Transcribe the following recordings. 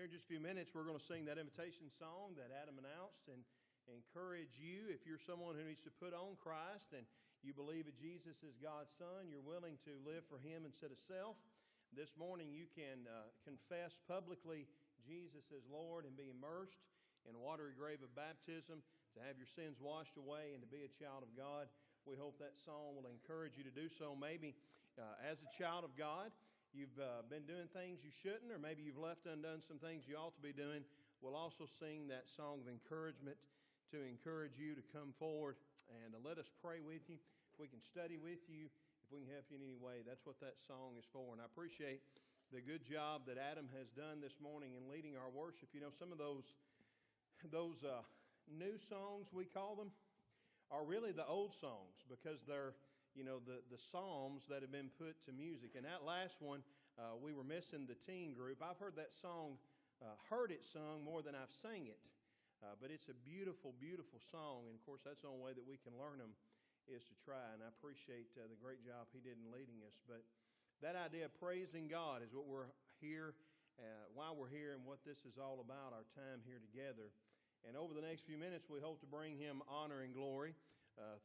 Here in just a few minutes, we're going to sing that invitation song that Adam announced and encourage you. If you're someone who needs to put on Christ and you believe that Jesus is God's Son, you're willing to live for Him instead of self, this morning you can confess publicly Jesus as Lord and be immersed in a watery grave of baptism to have your sins washed away and to be a child of God. We hope that song will encourage you to do so. Maybe as a child of God, you've been doing things you shouldn't, or maybe you've left undone some things you ought to be doing. We'll also sing that song of encouragement to encourage you to come forward and let us pray with you. If we can study with you, if we can help you in any way, that's what that song is for. And I appreciate the good job that Adam has done this morning in leading our worship. You know, some of those new songs, we call them, are really the old songs because they're, you know, the psalms that have been put to music. And that last one, we were missing the teen group. I've heard that song, heard it sung more than I've sang it. But it's a beautiful, beautiful song. And, of course, that's the only way that we can learn them is to try. And I appreciate the great job he did in leading us. But that idea of praising God is what we're here, why we're here and what this is all about, our time here together. And over the next few minutes, we hope to bring Him honor and glory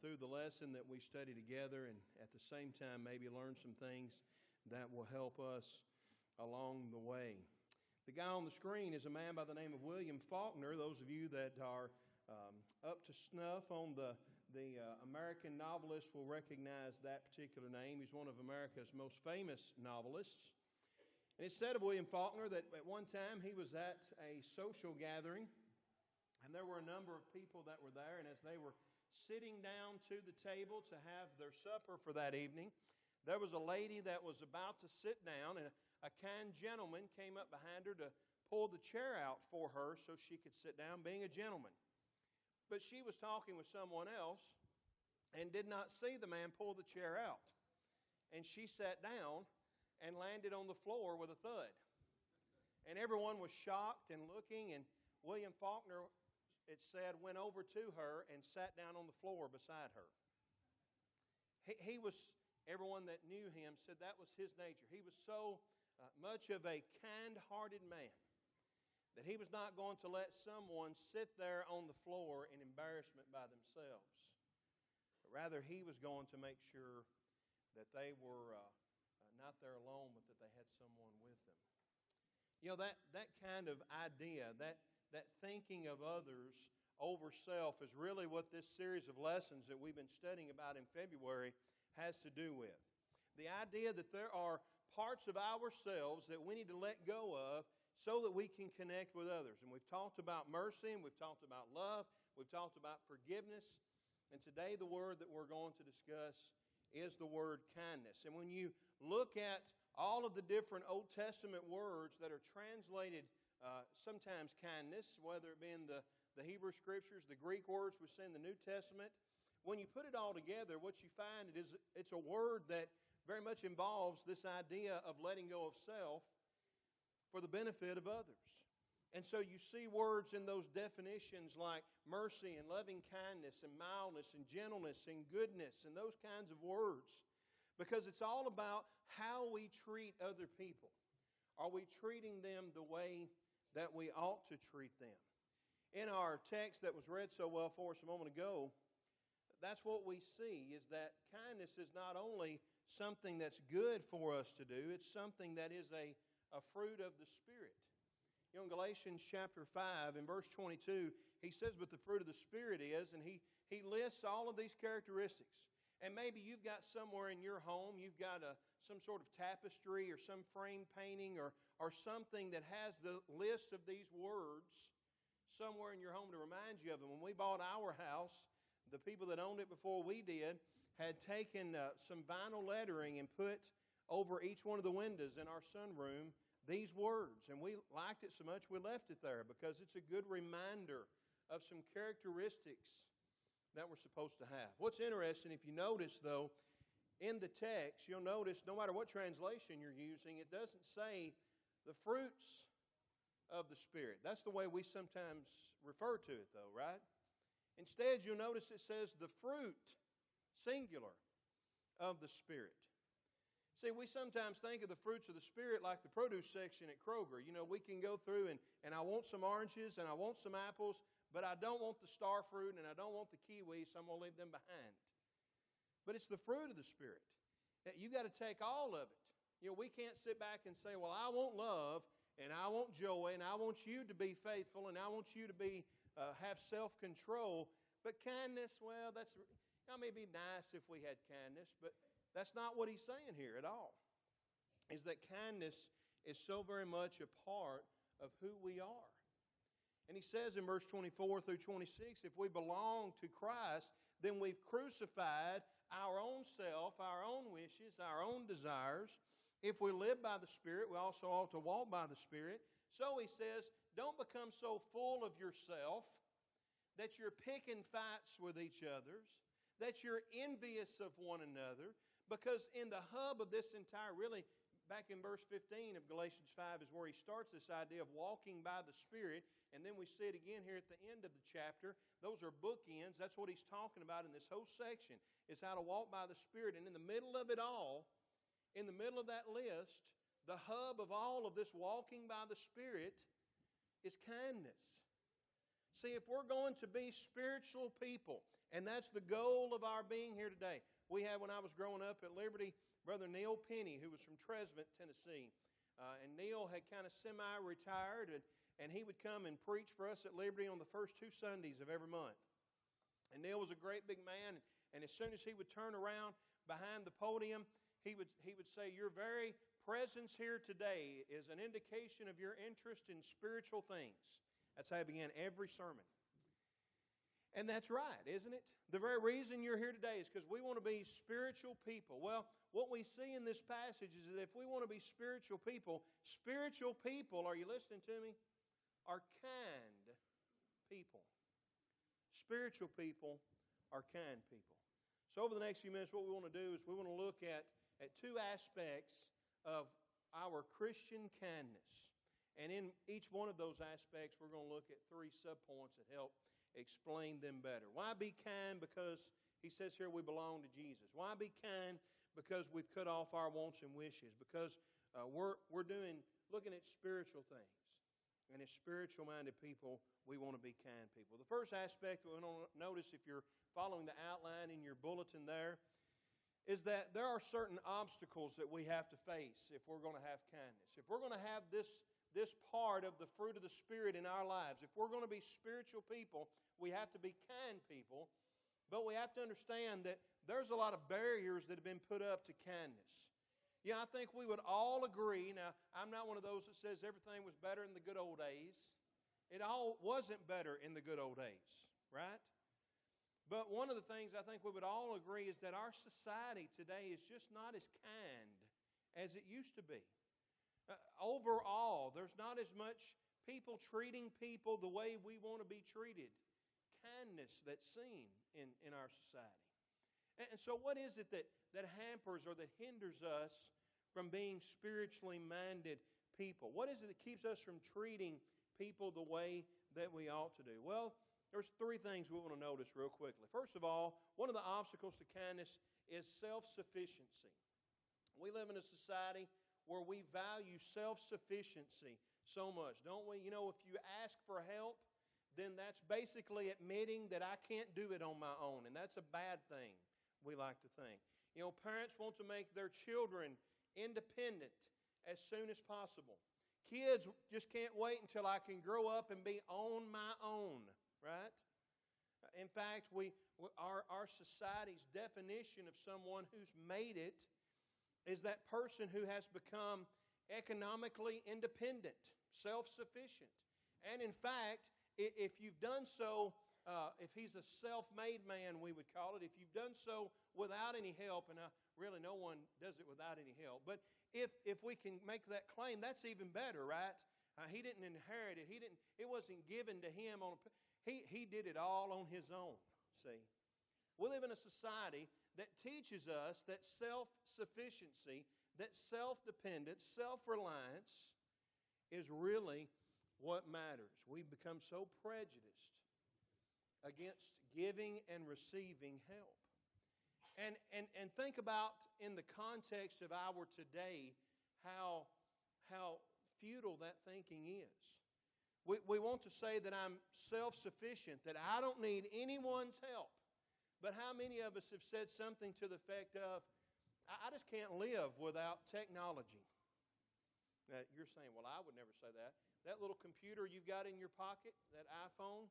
through the lesson that we study together, and at the same time maybe learn some things that will help us along the way. The guy on the screen is a man by the name of William Faulkner. Those of you that are up to snuff on the American novelist will recognize that particular name. He's one of America's most famous novelists. And it's said of William Faulkner that at one time he was at a social gathering, and there were a number of people that were there, and as they were sitting down to the table to have their supper for that evening, there was a lady that was about to sit down, and a kind gentleman came up behind her to pull the chair out for her so she could sit down, being a gentleman. But she was talking with someone else and did not see the man pull the chair out. And she sat down and landed on the floor with a thud. And everyone was shocked and looking, and William Faulkner, it said, went over to her and sat down on the floor beside her. He was, everyone that knew him said that was his nature. He was so much of a kind-hearted man that he was not going to let someone sit there on the floor in embarrassment by themselves. But rather, he was going to make sure that they were not there alone, but that they had someone with them. You know, that kind of idea, that thinking of others over self is really what this series of lessons that we've been studying about in February has to do with. The idea that there are parts of ourselves that we need to let go of so that we can connect with others. And we've talked about mercy, and we've talked about love, we've talked about forgiveness. And today the word that we're going to discuss is the word kindness. And when you look at all of the different Old Testament words that are translated sometimes kindness, whether it be in the Hebrew Scriptures, the Greek words we see in the New Testament, when you put it all together, what you find is it's a word that very much involves this idea of letting go of self for the benefit of others. And so you see words in those definitions like mercy and loving kindness and mildness and gentleness and goodness and those kinds of words, because it's all about how we treat other people. Are we treating them the way that we ought to treat them? In our text that was read so well for us a moment ago, that's what we see, is that kindness is not only something that's good for us to do, it's something that is a fruit of the Spirit. You know, in Galatians chapter 5, in verse 22, he says, but the fruit of the Spirit is, and he lists all of these characteristics. And maybe you've got somewhere in your home, you've got some sort of tapestry or some frame painting or something that has the list of these words somewhere in your home to remind you of them. When we bought our house, the people that owned it before we did had taken some vinyl lettering and put over each one of the windows in our sunroom these words. And we liked it so much we left it there because it's a good reminder of some characteristics that we're supposed to have. What's interesting, if you notice though, in the text, you'll notice no matter what translation you're using, it doesn't say the fruits of the Spirit. That's the way we sometimes refer to it though, right? Instead, you'll notice it says the fruit, singular, of the Spirit. See, we sometimes think of the fruits of the Spirit like the produce section at Kroger. You know, we can go through and I want some oranges and I want some apples, but I don't want the star fruit and I don't want the kiwi, so I'm going to leave them behind. But it's the fruit of the Spirit. You got to take all of it. You know, we can't sit back and say, well, I want love and I want joy and I want you to be faithful and I want you to be have self-control. But kindness, well, may be nice if we had kindness, but that's not what he's saying here at all. Is that kindness is so very much a part of who we are. And he says in verse 24 through 26, if we belong to Christ, then we've crucified our own self, our own wishes, our own desires. If we live by the Spirit, we also ought to walk by the Spirit. So he says, don't become so full of yourself that you're picking fights with each other, that you're envious of one another, because in the hub of this entire, really, back in verse 15 of Galatians 5 is where he starts this idea of walking by the Spirit, and then we see it again here at the end of the chapter. Those are bookends. That's what he's talking about in this whole section, is how to walk by the Spirit. And in the middle of it all, in the middle of that list, the hub of all of this walking by the Spirit is kindness. See, if we're going to be spiritual people, and that's the goal of our being here today. We had, when I was growing up at Liberty, Brother Neil Penny, who was from Tresvant, Tennessee. And Neil had kind of semi-retired, and he would come and preach for us at Liberty on the first 2 Sundays of every month. And Neil was a great big man, and as soon as he would turn around behind the podium, he would say, your very presence here today is an indication of your interest in spiritual things. That's how he began every sermon. And that's right, isn't it? The very reason you're here today is because we want to be spiritual people. Well, what we see in this passage is that if we want to be spiritual people, are you listening to me? Are kind people. Spiritual people are kind people. So over the next few minutes, what we want to do is we want to look at 2 aspects of our Christian kindness. And in each one of those aspects, we're going to look at 3 subpoints that help explain them better. Why be kind? Because he says here we belong to Jesus. Why be kind? Because we've cut off our wants and wishes. Because we're looking at spiritual things. And as spiritual-minded people, we want to be kind people. The first aspect that we want to notice, if you're following the outline in your bulletin there, is that there are certain obstacles that we have to face if we're going to have kindness. If we're going to have this part of the fruit of the Spirit in our lives, if we're going to be spiritual people, we have to be kind people, but we have to understand that there's a lot of barriers that have been put up to kindness. Yeah, I think we would all agree. Now, I'm not one of those that says everything was better in the good old days. It all wasn't better in the good old days, right? But one of the things I think we would all agree is that our society today is just not as kind as it used to be. Overall, there's not as much people treating people the way we want to be treated. Kindness that's seen in our society. And so what is it that hampers or that hinders us from being spiritually minded people? What is it that keeps us from treating people the way that we ought to do? Well, there's 3 things we want to notice real quickly. First of all, one of the obstacles to kindness is self-sufficiency. We live in a society where we value self-sufficiency so much, don't we? You know, if you ask for help, then that's basically admitting that I can't do it on my own, and that's a bad thing, we like to think. You know, parents want to make their children independent as soon as possible. Kids just can't wait until I can grow up and be on my own, right? In fact, our society's definition of someone who's made it is that person who has become economically independent, self-sufficient. And in fact, if you've done so, if he's a self-made man, we would call it, if you've done so without any help, and really no one does it without any help, but if we can make that claim, that's even better, right? He didn't inherit it. It wasn't given to him. He did it all on his own, see. We live in a society that teaches us that self-sufficiency, that self-dependence, self-reliance is really what matters. We've become so prejudiced against giving and receiving help. And think about in the context of our today how futile that thinking is. We want to say that I'm self-sufficient, that I don't need anyone's help. But how many of us have said something to the effect of, I just can't live without technology? Now, you're saying, well, I would never say that. That little computer you've got in your pocket, that iPhone,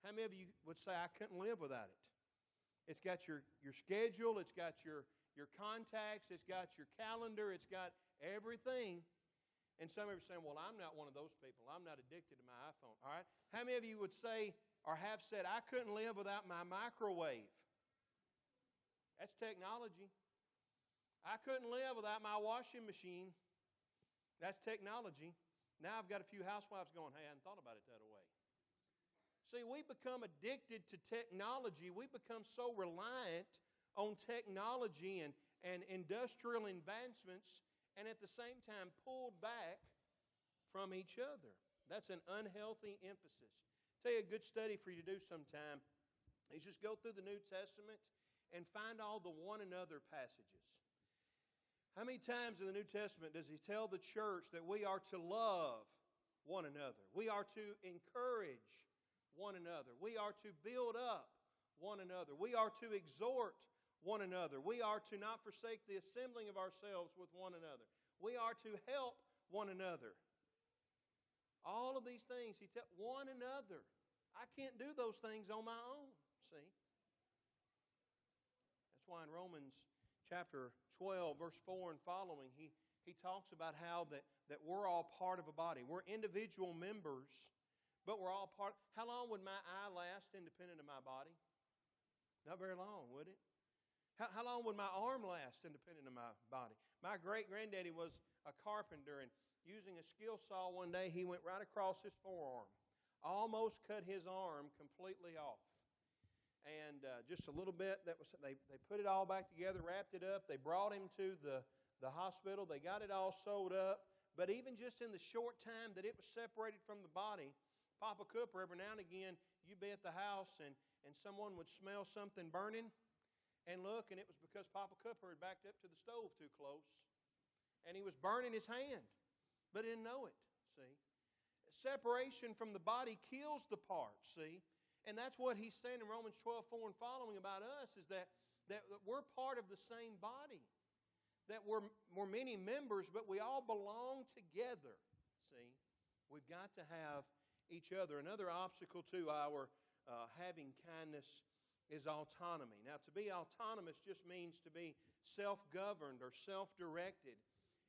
how many of you would say, I couldn't live without it? It's got your schedule, it's got your contacts, it's got your calendar, it's got everything. And some of you are saying, well, I'm not one of those people. I'm not addicted to my iPhone. All right? How many of you would say or have said, I couldn't live without my microwave? That's technology. I couldn't live without my washing machine. That's technology. Now I've got a few housewives going, hey, I hadn't thought about it that way. See, we become addicted to technology. We become so reliant on technology and industrial advancements, and at the same time pulled back from each other. That's an unhealthy emphasis. I'll tell you a good study for you to do sometime is just go through the New Testament and find all the one another passages. How many times in the New Testament does he tell the church that we are to love one another? We are to encourage one another. We are to build up one another. We are to exhort one another. We are to not forsake the assembling of ourselves with one another. We are to help one another. All of these things, he tells one another. I can't do those things on my own, see? That's why in Romans chapter 12, verse 4 and following, he talks about how that we're all part of a body. We're individual members, but we're all part. How long would my eye last independent of my body? Not very long, would it? How long would my arm last independent of my body? My great-granddaddy was a carpenter, and using a skill saw one day, he went right across his forearm. Almost cut his arm completely off. And just a little bit, they put it all back together, wrapped it up. They brought him to the hospital. They got it all sewed up. But even just in the short time that it was separated from the body, Papa Cooper, every now and again, you'd be at the house and someone would smell something burning and look, and it was because Papa Cooper had backed up to the stove too close. And he was burning his hand, but he didn't know it, see. Separation from the body kills the part, see. And that's what he's saying in Romans 12:4 and following about us, is that we're part of the same body. That we're many members, but we all belong together, see. We've got to have each other. Another obstacle to our having kindness is autonomy. Now, to be autonomous just means to be self-governed or self-directed.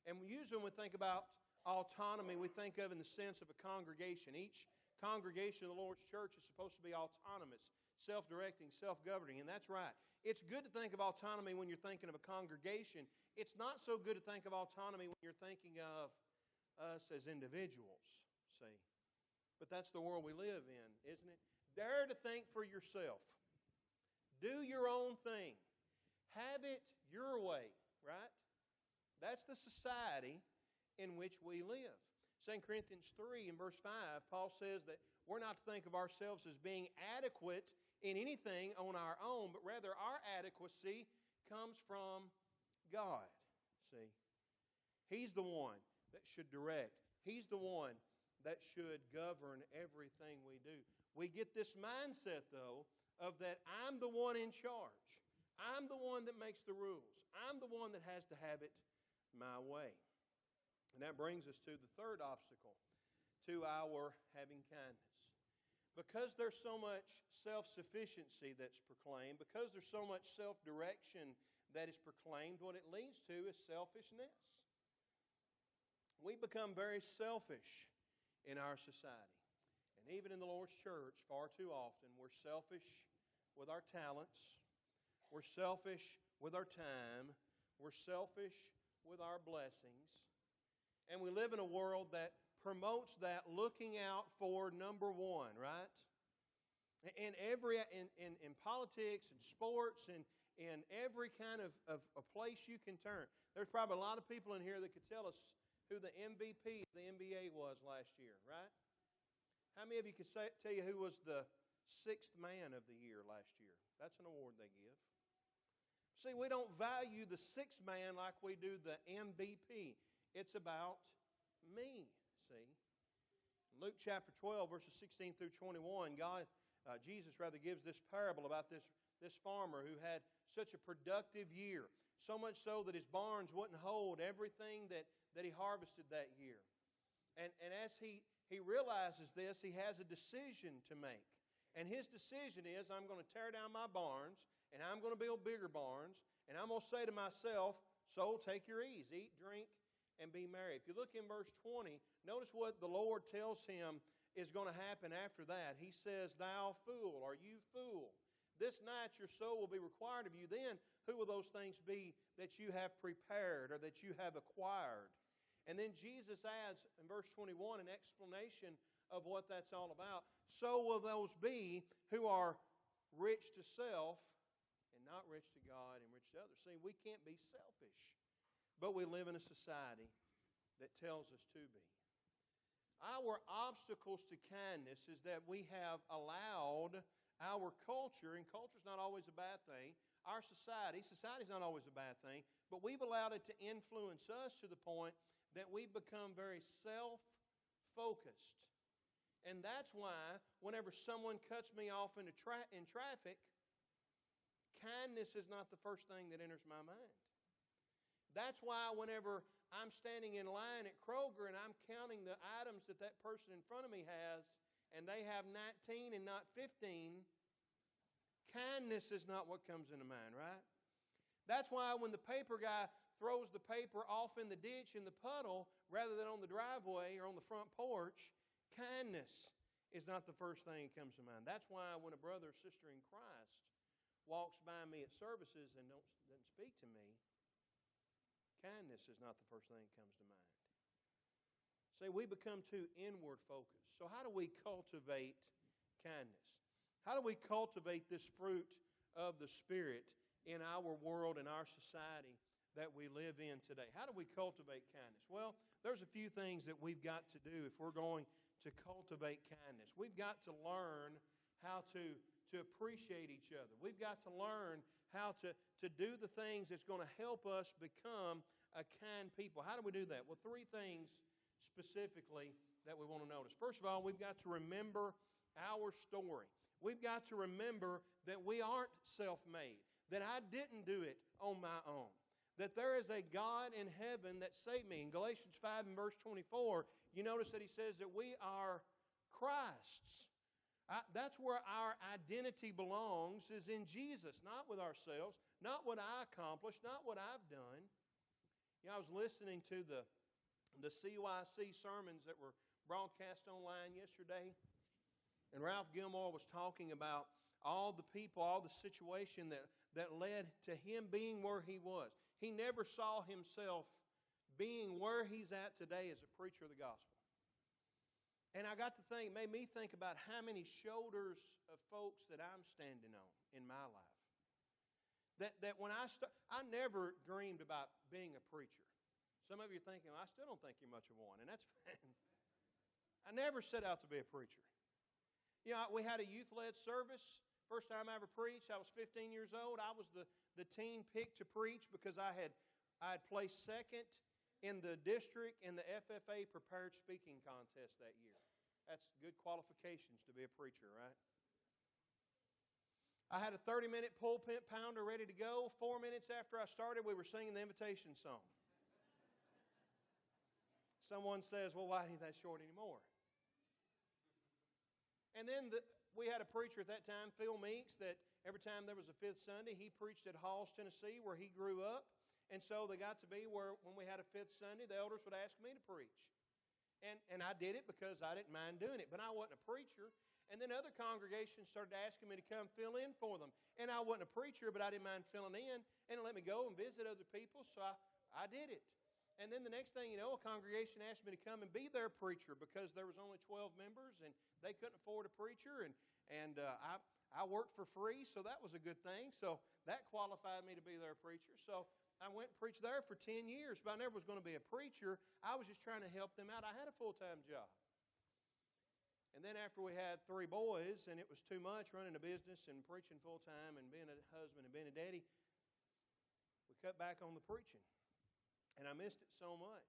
And usually when we think about autonomy, we think of in the sense of a congregation. Each congregation of the Lord's church is supposed to be autonomous, self-directing, self-governing, and that's right. It's good to think of autonomy when you're thinking of a congregation. It's not so good to think of autonomy when you're thinking of us as individuals, see. But that's the world we live in, isn't it? Dare to think for yourself. Do your own thing. Have it your way, right? That's the society in which we live. 2 Corinthians 3 in verse 5, Paul says that we're not to think of ourselves as being adequate in anything on our own, but rather our adequacy comes from God, see. He's the one that should direct. He's the one that should govern everything we do. We get this mindset, though, of that I'm the one in charge. I'm the one that makes the rules. I'm the one that has to have it my way. And that brings us to the third obstacle to our having kindness. Because there's so much self-sufficiency that's proclaimed, because there's so much self-direction that is proclaimed, what it leads to is selfishness. We become very selfish in our society. And even in the Lord's church, far too often, we're selfish with our talents. We're selfish with our time. We're selfish with our blessings. And we live in a world that promotes that looking out for number one, right? In politics and sports and in every kind of place you can turn. There's probably a lot of people in here that could tell us who the MVP of the NBA was last year, right? How many of you could tell you who was the sixth man of the year last year? That's an award they give. See, we don't value the sixth man like we do the MVP. It's about me, see. Luke chapter 12, verses 16 through 21, Jesus gives this parable about this farmer who had such a productive year, so much so that his barns wouldn't hold everything that he harvested that year. And as he realizes this, he has a decision to make. And his decision is, I'm going to tear down my barns, and I'm going to build bigger barns, and I'm going to say to myself, soul, take your ease, eat, drink, and be merry. If you look in verse 20, notice what the Lord tells him is going to happen after that. He says, thou fool, or you fool, this night your soul will be required of you. Then who will those things be that you have prepared or that you have acquired? And then Jesus adds in verse 21 an explanation of what that's all about. So will those be who are rich to self and not rich to God and rich to others. See, we can't be selfish, but we live in a society that tells us to be. Our obstacles to kindness is that we have allowed our culture, and culture's not always a bad thing, our society's not always a bad thing, but we've allowed it to influence us to the point that we've become very self-focused. And that's why whenever someone cuts me off in traffic, kindness is not the first thing that enters my mind. That's why whenever I'm standing in line at Kroger and I'm counting the items that person in front of me has, and they have 19 and not 15, kindness is not what comes into mind, right? That's why when the paper guy throws the paper off in the ditch in the puddle rather than on the driveway or on the front porch, kindness is not the first thing that comes to mind. That's why when a brother or sister in Christ walks by me at services and doesn't speak to me, kindness is not the first thing that comes to mind. See, we become too inward focused. So how do we cultivate kindness? How do we cultivate this fruit of the Spirit in our world, in our society that we live in today? How do we cultivate kindness? Well, there's a few things that we've got to do if we're going to cultivate kindness. We've got to learn how to appreciate each other. We've got to learn how to do the things that's going to help us become a kind people. How do we do that? Well, three things specifically that we want to notice. First of all, we've got to remember our story. We've got to remember that we aren't self-made, that I didn't do it on my own, that there is a God in heaven that saved me. In Galatians 5 and verse 24, you notice that he says that we are Christ's. That's where our identity belongs, is in Jesus, not with ourselves, not what I accomplished, not what I've done. You know, I was listening to the CYC sermons that were broadcast online yesterday, and Ralph Gilmore was talking about all the people, all the situation that led to him being where he was. He never saw himself being where he's at today as a preacher of the gospel. And I got to think, made me think about how many shoulders of folks that I'm standing on in my life. That when I never dreamed about being a preacher. Some of you are thinking, I still don't think you're much of one, and that's fine. I never set out to be a preacher. You know, we had a youth-led service. First time I ever preached, I was 15 years old. I was the teen picked to preach because I had placed second in the district in the FFA prepared speaking contest that year. That's good qualifications to be a preacher, right? I had a 30-minute pulpit pounder ready to go. 4 minutes after I started, we were singing the invitation song. Someone says, well, why ain't that short anymore? And then we had a preacher at that time, Phil Meeks, that every time there was a fifth Sunday, he preached at Halls, Tennessee, where he grew up. And so they got to be where when we had a fifth Sunday, the elders would ask me to preach. And I did it because I didn't mind doing it. But I wasn't a preacher. And then other congregations started asking me to come fill in for them. And I wasn't a preacher, but I didn't mind filling in. And let me go and visit other people, so I did it. And then the next thing you know, a congregation asked me to come and be their preacher because there was only 12 members and they couldn't afford a preacher. And I worked for free, so that was a good thing. So that qualified me to be their preacher. So I went and preached there for 10 years, but I never was going to be a preacher. I was just trying to help them out. I had a full-time job. And then after we had 3 boys, and it was too much running a business and preaching full-time and being a husband and being a daddy, cut back on the preaching. And I missed it so much.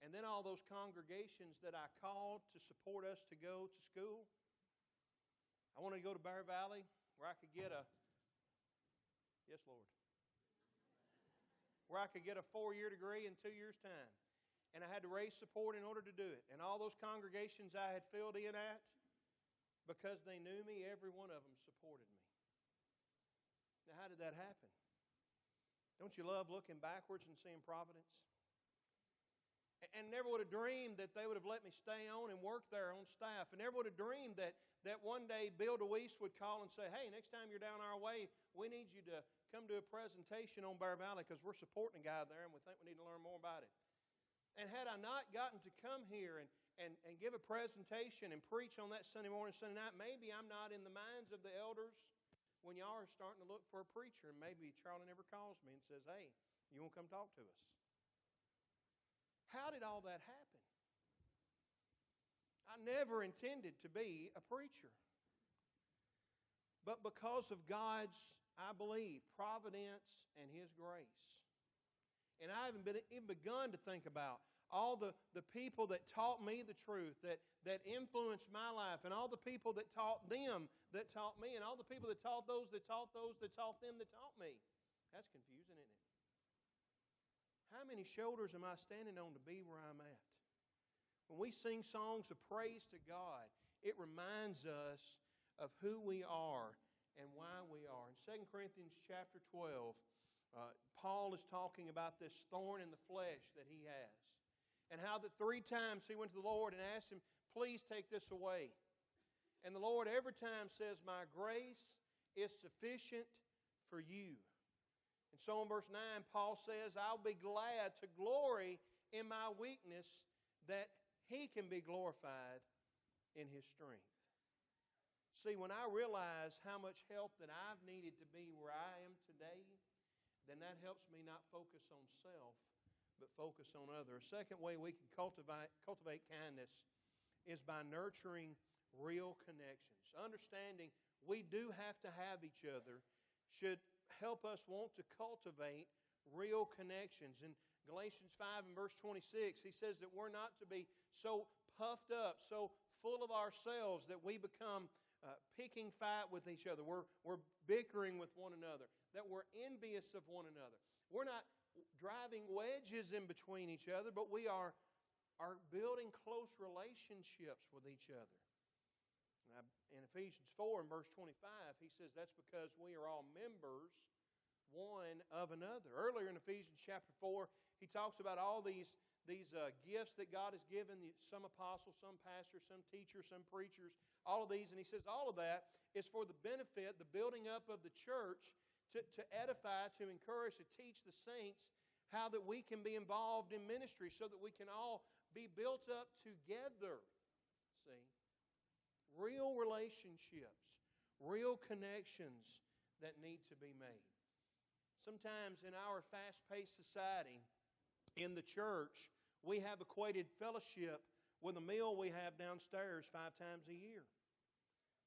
And then all those congregations that I called to support us to go to school. I wanted to go to Bear Valley where I could get a, yes, Lord, where I could get a 4-year degree in 2 years' time. And I had to raise support in order to do it. And all those congregations I had filled in at, because they knew me, every one of them supported me. Now, how did that happen? Don't you love looking backwards and seeing providence? And never would have dreamed that they would have let me stay on and work there on staff. And never would have dreamed that one day Bill DeWeese would call and say, hey, next time you're down our way, we need you to come do a presentation on Bear Valley because we're supporting a guy there and we think we need to learn more about it. And had I not gotten to come here and give a presentation and preach on that Sunday morning, Sunday night, maybe I'm not in the minds of the elders when y'all are starting to look for a preacher. And maybe Charlie never calls me and says, hey, you want to come talk to us? How did all that happen? I never intended to be a preacher. But because of God's, I believe, providence and His grace. And I haven't even begun to think about all the people that taught me the truth, that influenced my life, and all the people that taught them that taught me, and all the people that taught those that taught those that taught them that taught me. That's confusing, isn't it? How many shoulders am I standing on to be where I'm at? When we sing songs of praise to God, it reminds us of who we are and why we are. In 2 Corinthians chapter 12, Paul is talking about this thorn in the flesh that he has. And how that 3 times he went to the Lord and asked Him, please take this away. And the Lord every time says, my grace is sufficient for you. And so in verse 9, Paul says, I'll be glad to glory in my weakness that He can be glorified in His strength. See, when I realize how much help that I've needed to be where I am today, then that helps me not focus on self, but focus on others. A second way we can cultivate kindness is by nurturing real connections. Understanding we do have to have each other should help us want to cultivate real connections. In Galatians 5 and verse 26, he says that we're not to be so puffed up, so full of ourselves that we become picking fight with each other. We're bickering with one another, that we're envious of one another. We're not driving wedges in between each other, but we are building close relationships with each other. In Ephesians 4 and verse 25, he says that's because we are all members one of another. Earlier in Ephesians chapter 4, he talks about all these gifts that God has given, some apostles, some pastors, some teachers, some preachers, all of these. And he says all of that is for the benefit, the building up of the church, to edify, to encourage, to teach the saints how that we can be involved in ministry so that we can all be built up together. See? Real relationships, real connections that need to be made. Sometimes in our fast-paced society, in the church, we have equated fellowship with a meal we have downstairs 5 times a year.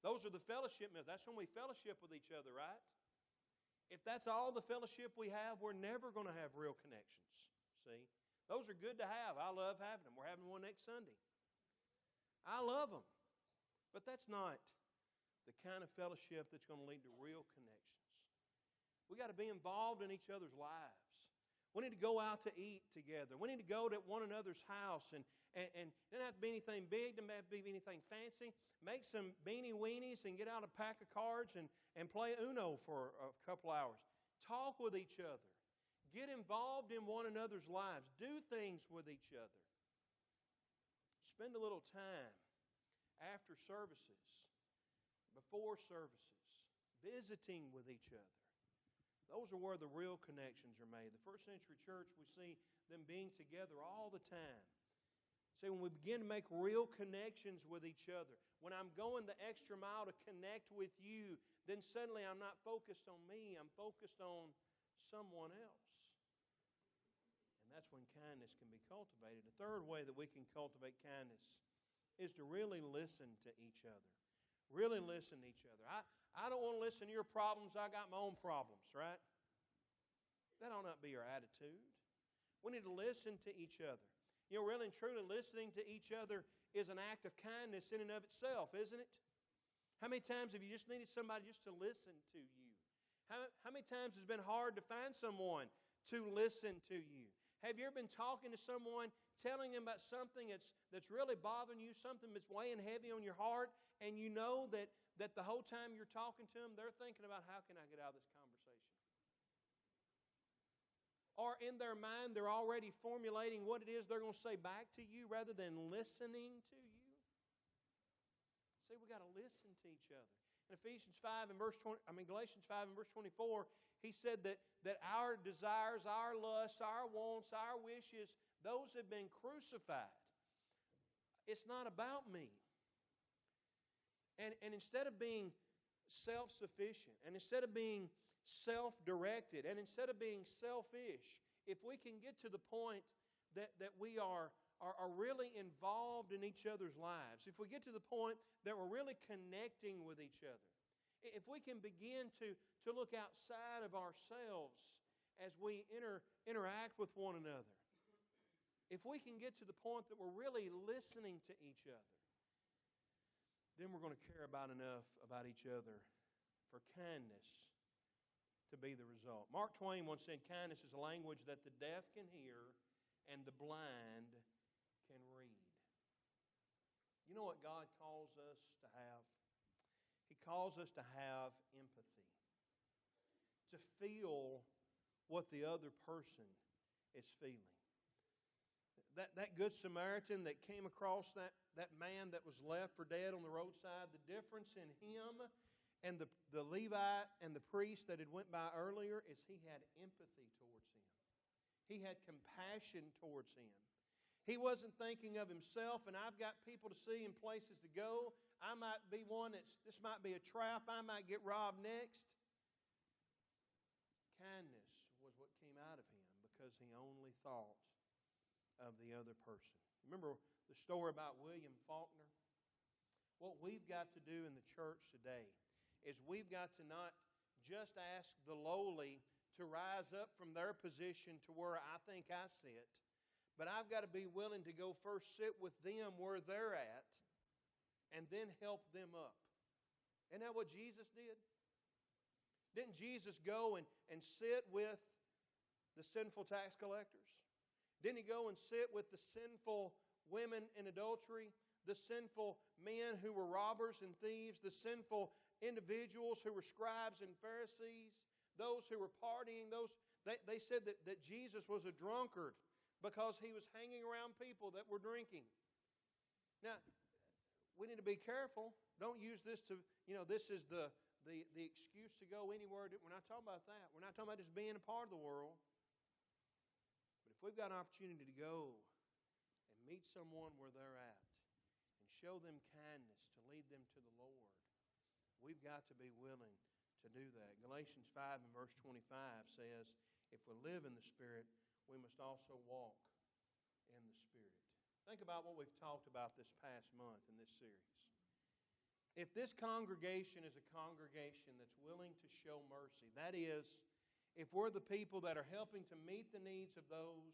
Those are the fellowship meals. That's when we fellowship with each other, right? If that's all the fellowship we have, we're never going to have real connections. See? Those are good to have. I love having them. We're having one next Sunday. I love them. But that's not the kind of fellowship that's going to lead to real connections. We've got to be involved in each other's lives. We need to go out to eat together. We need to go to one another's house. And it doesn't have to be anything big. It doesn't have to be anything fancy. Make some beanie weenies and get out a pack of cards and play Uno for a couple hours. Talk with each other. Get involved in one another's lives. Do things with each other. Spend a little time after services, before services, visiting with each other. Those are where the real connections are made. The first century church, we see them being together all the time. See, when we begin to make real connections with each other, when I'm going the extra mile to connect with you, then suddenly I'm not focused on me, I'm focused on someone else. And that's when kindness can be cultivated. The third way that we can cultivate kindness is to really listen to each other. Really listen to each other. I don't want to listen to your problems. I got my own problems, right? That ought not be our attitude. We need to listen to each other. You know, really and truly, listening to each other is an act of kindness in and of itself, isn't it? How many times have you just needed somebody just to listen to you? How many times has it been hard to find someone to listen to you? Have you ever been talking to someone, telling them about something that's really bothering you, something that's weighing heavy on your heart, and you know that the whole time you're talking to them, they're thinking about, how can I get out of this conversation? Or in their mind, they're already formulating what it is they're going to say back to you rather than listening to you. See, we've got to listen to each other. In Galatians 5 and verse 24, he said that our desires, our lusts, our wants, our wishes, those have been crucified. It's not about me. And instead of being self-sufficient, and instead of being self-directed, and instead of being selfish, if we can get to the point that we are really involved in each other's lives, if we get to the point that we're really connecting with each other, if we can begin to look outside of ourselves as we interact with one another, if we can get to the point that we're really listening to each other, then we're going to care about enough about each other for kindness to be the result. Mark Twain once said, kindness is a language that the deaf can hear and the blind can read. You know what God calls us to have? He calls us to have empathy, to feel what the other person is feeling. That Good Samaritan that came across that man that was left for dead on the roadside, the difference in him and the Levite and the priest that had went by earlier is he had empathy towards him. He had compassion towards him. He wasn't thinking of himself, and I've got people to see and places to go. I might be one this might be a trap. I might get robbed next. Kindness was what came out of him because he only thought of the other person. Remember the story about William Faulkner? What we've got to do in the church today is we've got to not just ask the lowly to rise up from their position to where I think I sit, but I've got to be willing to go first sit with them where they're at and then help them up. Isn't that what Jesus did? Didn't Jesus go and sit with the sinful tax collectors? Didn't He go and sit with the sinful women in adultery, the sinful men who were robbers and thieves, the sinful individuals who were scribes and Pharisees, those who were partying? They said that Jesus was a drunkard because He was hanging around people that were drinking. Now, we need to be careful. Don't use this to, this is the excuse to go anywhere. We're not talking about that. We're not talking about just being a part of the world. But if we've got an opportunity to go and meet someone where they're at and show them kindness to lead them to the Lord, we've got to be willing to do that. Galatians 5 and verse 25 says, if we live in the Spirit, we must also walk in the Spirit. Think about what we've talked about this past month in this series. If this congregation is a congregation that's willing to show mercy, that is, if we're the people that are helping to meet the needs of those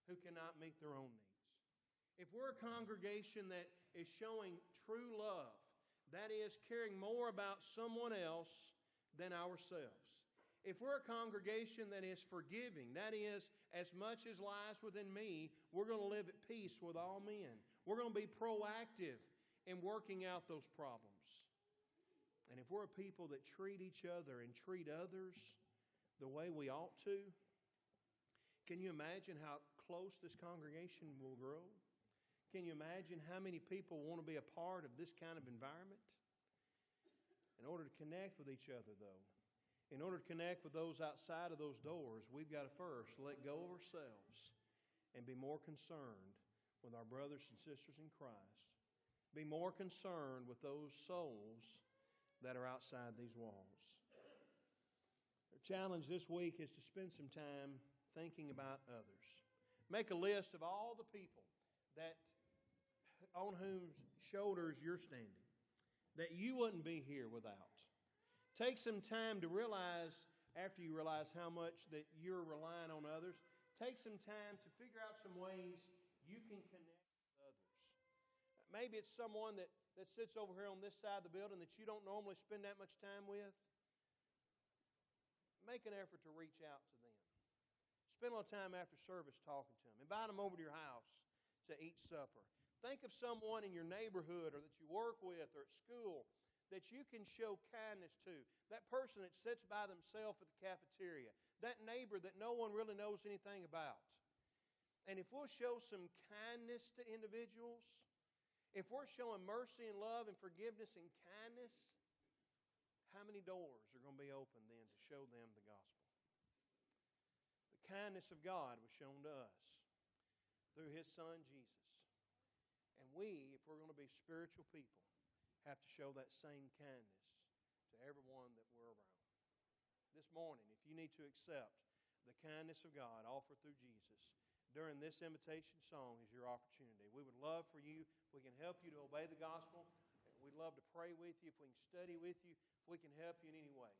who cannot meet their own needs, if we're a congregation that is showing true love, that is, caring more about someone else than ourselves, if we're a congregation that is forgiving, that is, as much as lies within me, we're going to live at peace with all men. We're going to be proactive in working out those problems. And if we're a people that treat each other and treat others the way we ought to, can you imagine how close this congregation will grow? Can you imagine how many people want to be a part of this kind of environment? In order to connect with each other, though, in order to connect with those outside of those doors, we've got to first let go of ourselves and be more concerned with our brothers and sisters in Christ. Be more concerned with those souls that are outside these walls. Our challenge this week is to spend some time thinking about others. Make a list of all the people on whose shoulders you're standing, that you wouldn't be here without. Take some time to realize, after you realize how much that you're relying on others, take some time to figure out some ways you can connect with others. Maybe it's someone that sits over here on this side of the building that you don't normally spend that much time with. Make an effort to reach out to them. Spend a little time after service talking to them. Invite them over to your house to eat supper. Think of someone in your neighborhood or that you work with or at school that you can show kindness to. That person that sits by themselves at the cafeteria. That neighbor that no one really knows anything about. And if we'll show some kindness to individuals, if we're showing mercy and love and forgiveness and kindness, how many doors are going to be open then to show them the gospel? The kindness of God was shown to us through His Son, Jesus. And we, if we're going to be spiritual people, have to show that same kindness to everyone that we're around. This morning, if you need to accept the kindness of God offered through Jesus, during this invitation song is your opportunity. We would love for you, if we can help you to obey the gospel. We'd love to pray with you, if we can study with you, if we can help you in any way.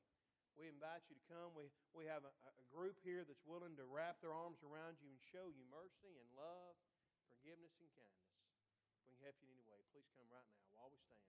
We invite you to come. We have a group here that's willing to wrap their arms around you and show you mercy and love, forgiveness and kindness. If we can help you in any way, please come right now while we stand.